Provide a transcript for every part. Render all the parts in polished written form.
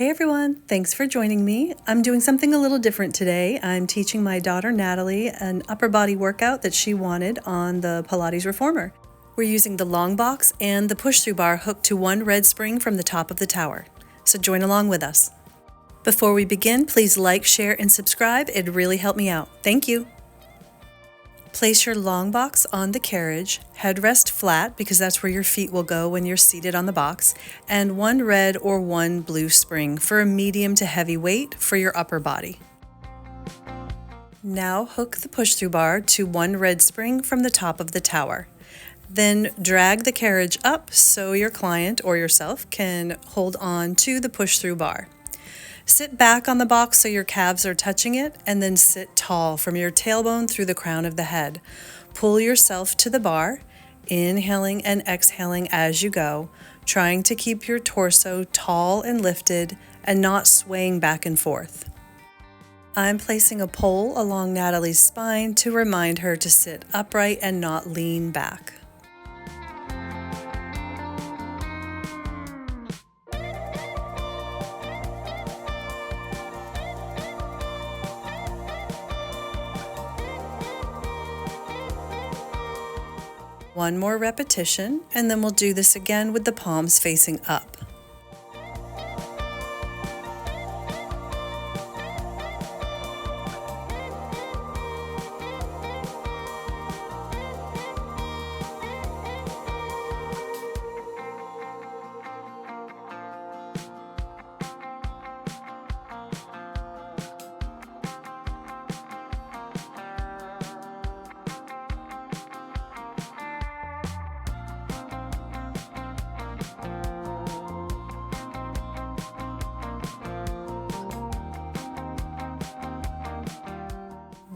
Hey everyone, thanks for joining me. I'm doing something a little different today. I'm teaching my daughter Natalie an upper body workout that she wanted on the Pilates Reformer. We're using the long box and the push-through bar hooked to one red spring from the top of the tower. So join along with us. Before we begin, please like, share, and subscribe. It'd really help me out. Thank you. Place your long box on the carriage, headrest flat because that's where your feet will go when you're seated on the box, and one red or one blue spring for a medium to heavy weight for your upper body. Now hook the push-through bar to one red spring from the top of the tower. Then drag the carriage up so your client or yourself can hold on to the push-through bar. Sit back on the box so your calves are touching it, and then sit tall from your tailbone through the crown of the head. Pull yourself to the bar, inhaling and exhaling as you go, trying to keep your torso tall and lifted and not swaying back and forth. I'm placing a pole along Natalie's spine to remind her to sit upright and not lean back. One more repetition, and then we'll do this again with the palms facing up.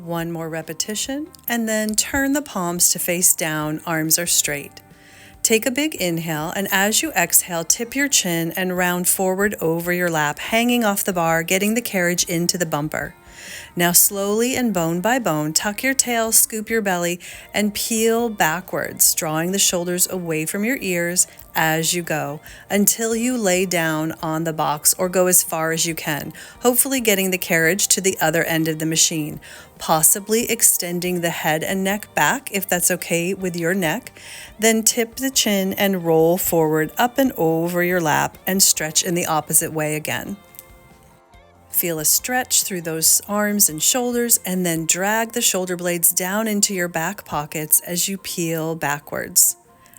One more repetition, and then turn the palms to face down, arms are straight. Take a big inhale, and as you exhale, tip your chin and round forward over your lap, hanging off the bar, getting the carriage into the bumper. Now slowly and bone by bone, tuck your tail, scoop your belly, and peel backwards, drawing the shoulders away from your ears as you go, until you lay down on the box or go as far as you can, hopefully getting the carriage to the other end of the machine, possibly extending the head and neck back if that's okay with your neck. Then tip the chin and roll forward up and over your lap and stretch in the opposite way again. Feel a stretch through those arms and shoulders, and then drag the shoulder blades down into your back pockets as you peel backwards.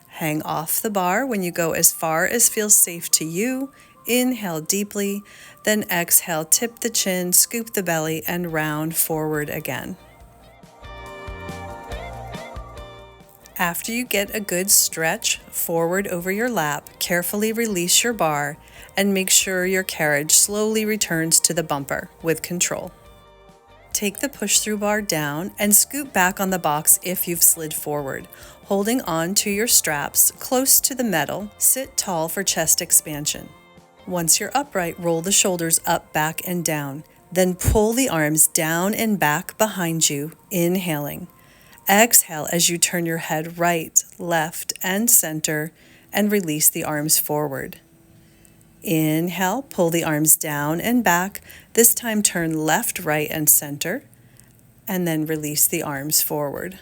Hang off the bar when you go as far as feels safe to you. Inhale deeply, then exhale, tip the chin, scoop the belly, and round forward again. After you get a good stretch forward over your lap, carefully release your bar and make sure your carriage slowly returns to the bumper with control. Take the push-through bar down and scoot back on the box if you've slid forward. Holding on to your straps close to the metal, sit tall for chest expansion. Once you're upright, roll the shoulders up, back, and down. Then pull the arms down and back behind you, inhaling. Exhale as you turn your head right, left, and center, and release the arms forward. Inhale, pull the arms down and back. This time turn left, right, and center, and then release the arms forward.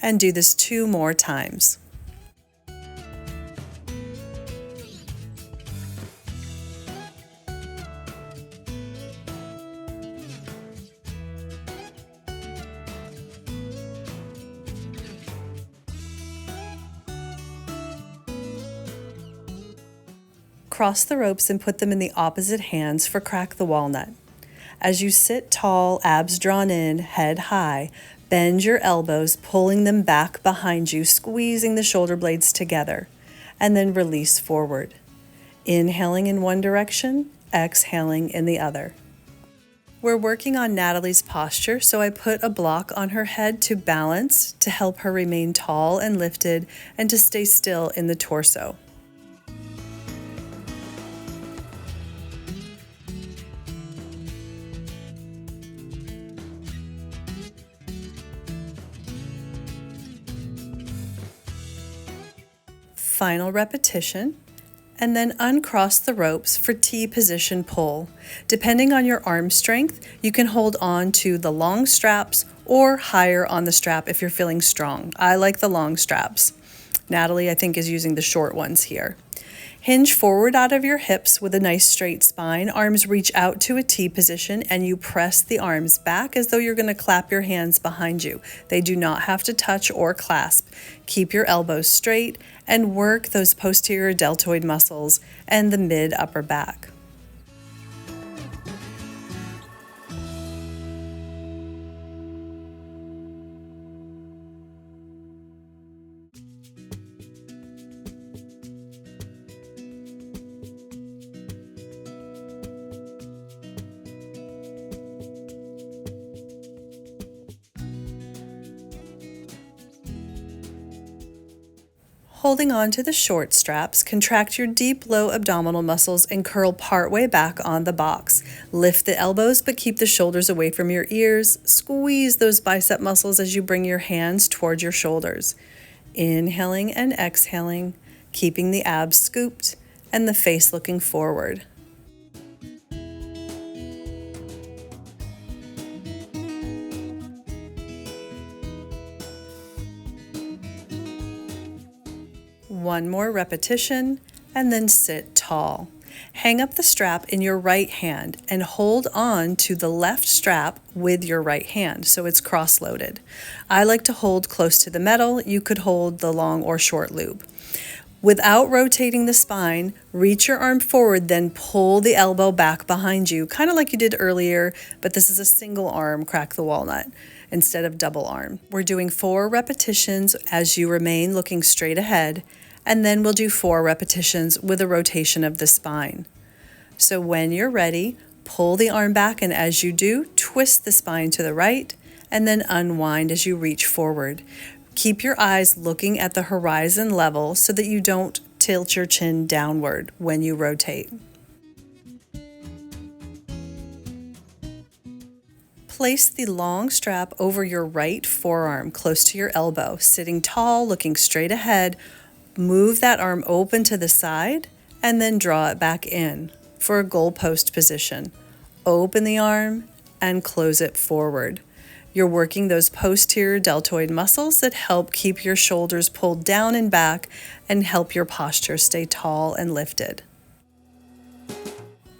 And do this 2 more times. Cross the ropes and put them in the opposite hands for crack the walnut. As you sit tall, abs drawn in, head high, bend your elbows, pulling them back behind you, squeezing the shoulder blades together, and then release forward. Inhaling in one direction, exhaling in the other. We're working on Natalie's posture, so I put a block on her head to balance, to help her remain tall and lifted, and to stay still in the torso. Final repetition, and then uncross the ropes for T position pull. Depending on your arm strength, you can hold on to the long straps or higher on the strap if you're feeling strong. I like the long straps. Natalie, I think, is using the short ones here. Hinge forward out of your hips with a nice straight spine. Arms reach out to a T position and you press the arms back as though you're going to clap your hands behind you. They do not have to touch or clasp. Keep your elbows straight and work those posterior deltoid muscles and the mid upper back. Holding on to the short straps, contract your deep low abdominal muscles and curl partway back on the box. Lift the elbows but keep the shoulders away from your ears. Squeeze those bicep muscles as you bring your hands toward your shoulders. Inhaling and exhaling, keeping the abs scooped and the face looking forward. One more repetition, and then sit tall. Hang up the strap in your right hand and hold on to the left strap with your right hand so it's cross-loaded. I like to hold close to the metal. You could hold the long or short loop. Without rotating the spine, reach your arm forward, then pull the elbow back behind you, kind of like you did earlier, but this is a single arm crack the walnut instead of double arm. We're doing 4 repetitions as you remain looking straight ahead, and then we'll do 4 repetitions with a rotation of the spine. So when you're ready, pull the arm back, and as you do, twist the spine to the right, and then unwind as you reach forward. Keep your eyes looking at the horizon level so that you don't tilt your chin downward when you rotate. Place the long strap over your right forearm close to your elbow, sitting tall, looking straight ahead. Move that arm open to the side and then draw it back in for a goalpost position. Open the arm and close it forward. You're working those posterior deltoid muscles that help keep your shoulders pulled down and back and help your posture stay tall and lifted.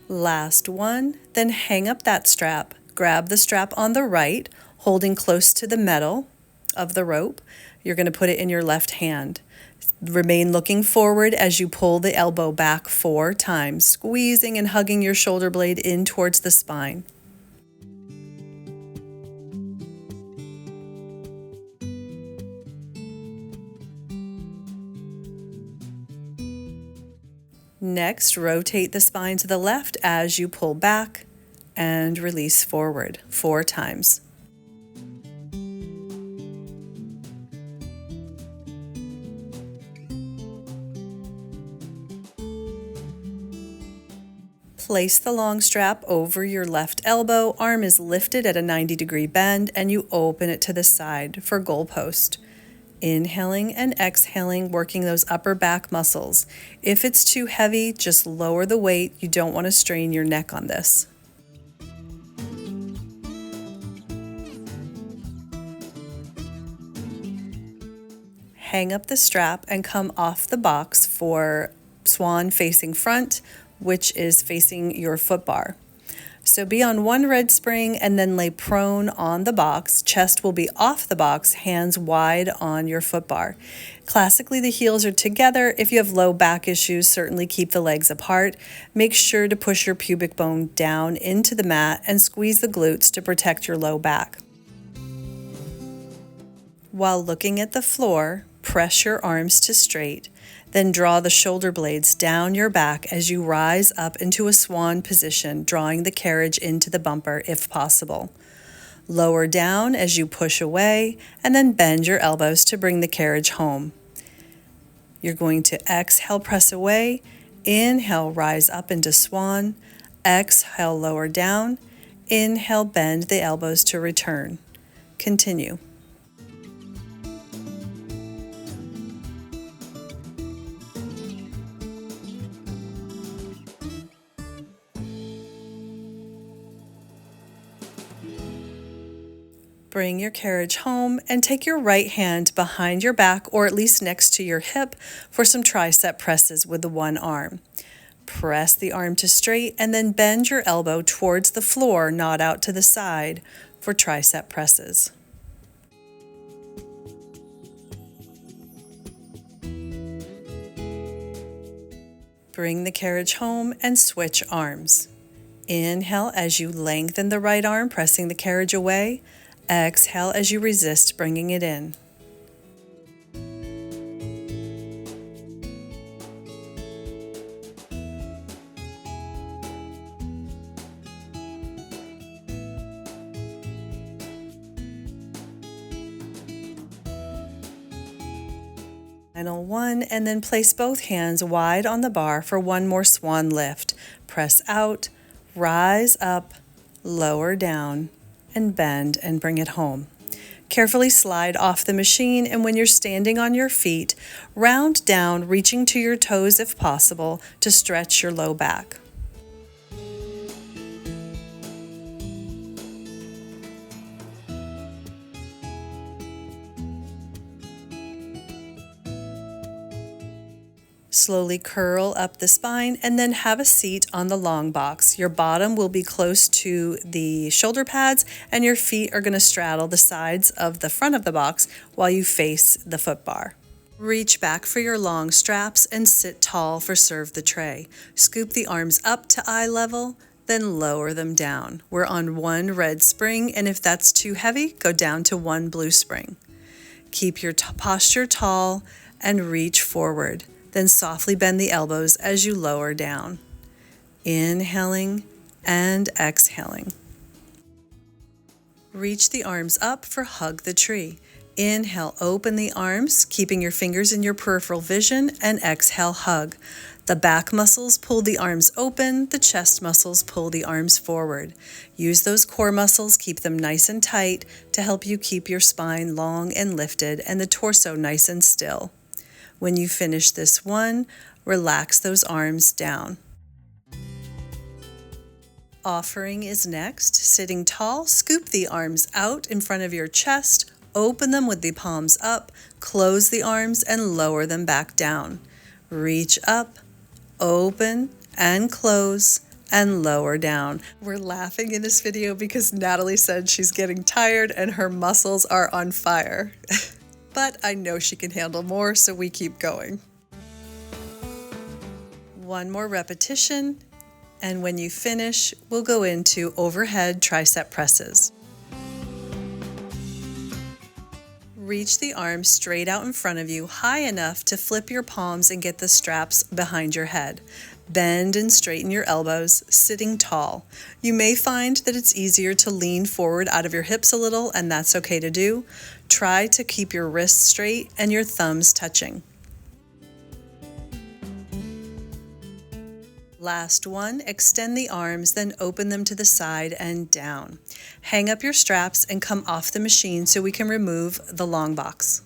Last one, then hang up that strap. Grab the strap on the right, holding close to the metal of the rope. You're going to put it in your left hand. Remain looking forward as you pull the elbow back 4 times, squeezing and hugging your shoulder blade in towards the spine. Next, rotate the spine to the left as you pull back and release forward 4 times. Place the long strap over your left elbow, arm is lifted at a 90-degree bend, and you open it to the side for goalpost. Inhaling and exhaling, working those upper back muscles. If it's too heavy, just lower the weight. You don't want to strain your neck on this. Hang up the strap and come off the box for swan facing front, which is facing your foot bar. So be on one red spring and then lay prone on the box. Chest will be off the box, hands wide on your foot bar. Classically, the heels are together. If you have low back issues, certainly keep the legs apart. Make sure to push your pubic bone down into the mat and squeeze the glutes to protect your low back. While looking at the floor, press your arms to straight. Then draw the shoulder blades down your back as you rise up into a swan position, drawing the carriage into the bumper if possible. Lower down as you push away, and then bend your elbows to bring the carriage home. You're going to exhale, press away. Inhale, rise up into swan. Exhale, lower down. Inhale, bend the elbows to return. Continue. Bring your carriage home and take your right hand behind your back or at least next to your hip for some tricep presses with the one arm. Press the arm to straight and then bend your elbow towards the floor, not out to the side, for tricep presses. Bring the carriage home and switch arms. Inhale as you lengthen the right arm, pressing the carriage away. Exhale as you resist, bringing it in. Final one, and then place both hands wide on the bar for one more swan lift. Press out, rise up, lower down, and bend and bring it home. Carefully slide off the machine, and when you're standing on your feet, round down, reaching to your toes if possible to stretch your low back. Slowly curl up the spine and then have a seat on the long box. Your bottom will be close to the shoulder pads and your feet are going to straddle the sides of the front of the box while you face the foot bar. Reach back for your long straps and sit tall for serve the tray. Scoop the arms up to eye level, then lower them down. We're on one red spring, and if that's too heavy, go down to one blue spring. Keep your posture tall and reach forward. Then softly bend the elbows as you lower down. Inhaling and exhaling. Reach the arms up for hug the tree. Inhale, open the arms, keeping your fingers in your peripheral vision, and exhale, hug. The back muscles pull the arms open, the chest muscles pull the arms forward. Use those core muscles, keep them nice and tight to help you keep your spine long and lifted and the torso nice and still. When you finish this one, relax those arms down. Offering is next. Sitting tall, scoop the arms out in front of your chest, open them with the palms up, close the arms and lower them back down. Reach up, open and close and lower down. We're laughing in this video because Natalie said she's getting tired and her muscles are on fire. But I know she can handle more, so we keep going. One more repetition, and when you finish, we'll go into overhead tricep presses. Reach the arms straight out in front of you, high enough to flip your palms and get the straps behind your head. Bend and straighten your elbows, sitting tall. You may find that it's easier to lean forward out of your hips a little, and that's okay to do. Try to keep your wrists straight and your thumbs touching. Last one, extend the arms, then open them to the side and down. Hang up your straps and come off the machine so we can remove the long box.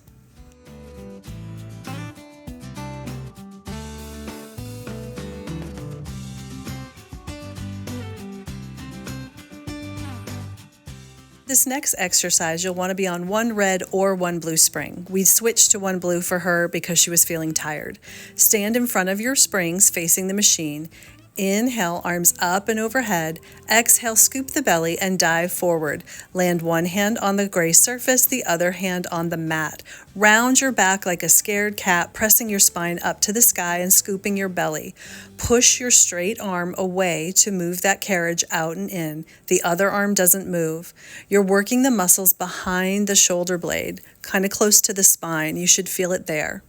This next exercise, you'll want to be on one red or one blue spring. We switched to one blue for her because she was feeling tired. Stand in front of your springs facing the machine. Inhale, arms up and overhead. Exhale, scoop the belly and dive forward. Land one hand on the gray surface, the other hand on the mat. Round your back like a scared cat, pressing your spine up to the sky and scooping your belly. Push your straight arm away to move that carriage out and in. The other arm doesn't move. You're working the muscles behind the shoulder blade, kind of close to the spine. You should feel it there.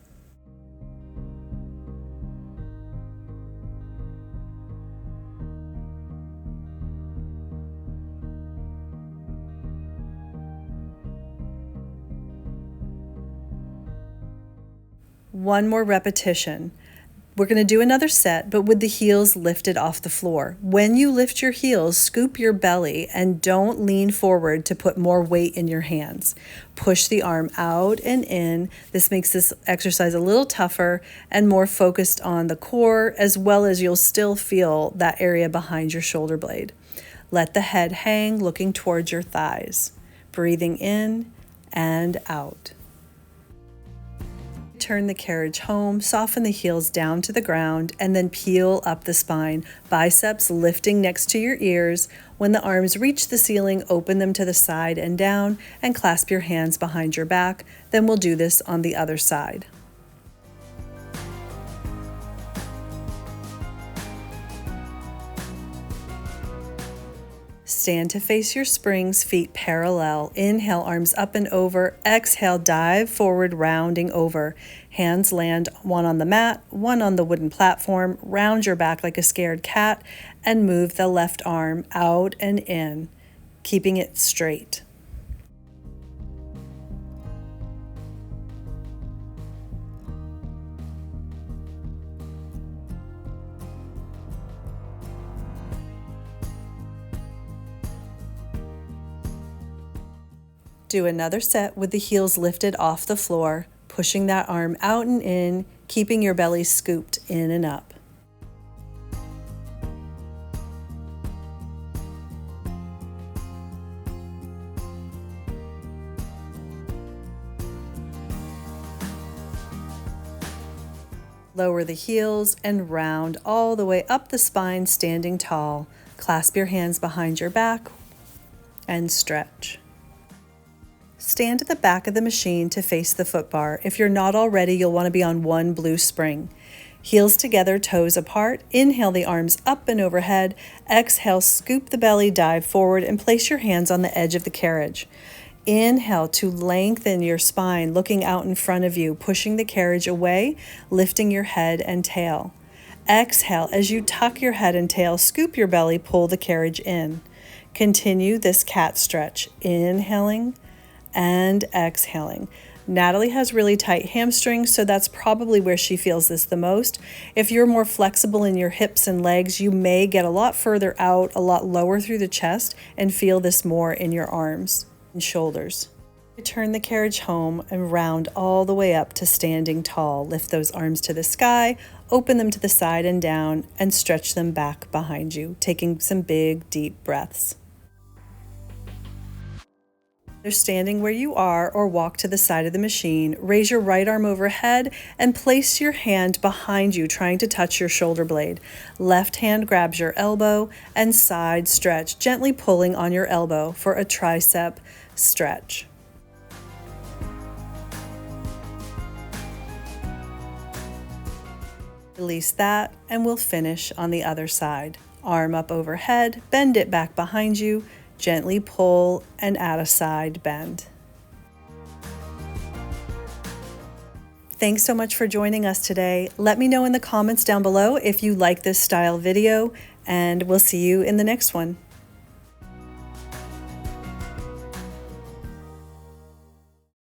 One more repetition. We're going to do another set, but with the heels lifted off the floor. When you lift your heels, scoop your belly and don't lean forward to put more weight in your hands. Push the arm out and in. This makes this exercise a little tougher and more focused on the core, as well as you'll still feel that area behind your shoulder blade. Let the head hang, looking towards your thighs. breathing in and out. Turn the carriage home, soften the heels down to the ground, and then peel up the spine, biceps lifting next to your ears. When the arms reach the ceiling, open them to the side and down, and clasp your hands behind your back. Then we'll do this on the other side. Stand to face your springs, feet parallel. Inhale, arms up and over. Exhale, dive forward, rounding over. Hands land one on the mat, one on the wooden platform. Round your back like a scared cat and move the left arm out and in, keeping it straight. Do another set with the heels lifted off the floor, pushing that arm out and in, keeping your belly scooped in and up. Lower the heels and round all the way up the spine, standing tall. Clasp your hands behind your back and stretch. Stand at the back of the machine to face the foot bar. If you're not already, you'll want to be on one blue spring. Heels together, toes apart. Inhale the arms up and overhead. Exhale, scoop the belly, dive forward, and place your hands on the edge of the carriage. Inhale to lengthen your spine, looking out in front of you, pushing the carriage away, lifting your head and tail. Exhale, as you tuck your head and tail, scoop your belly, pull the carriage in. Continue this cat stretch, inhaling and exhaling. Natalie has really tight hamstrings, so that's probably where she feels this the most. If you're more flexible in your hips and legs, you may get a lot further out, a lot lower through the chest, and feel this more in your arms and shoulders. Turn the carriage home and round all the way up to standing tall. Lift those arms to the sky, open them to the side and down, and stretch them back behind you, taking some big, deep breaths. Standing where you are or walk to the side of the machine, raise your right arm overhead and place your hand behind you, trying to touch your shoulder blade. Left hand grabs your elbow and side stretch, gently pulling on your elbow for a tricep stretch. Release that and we'll finish on the other side. Arm up overhead, bend it back behind you, gently pull and add a side bend. Thanks so much for joining us today. Let me know in the comments down below if you like this style video, and we'll see you in the next one.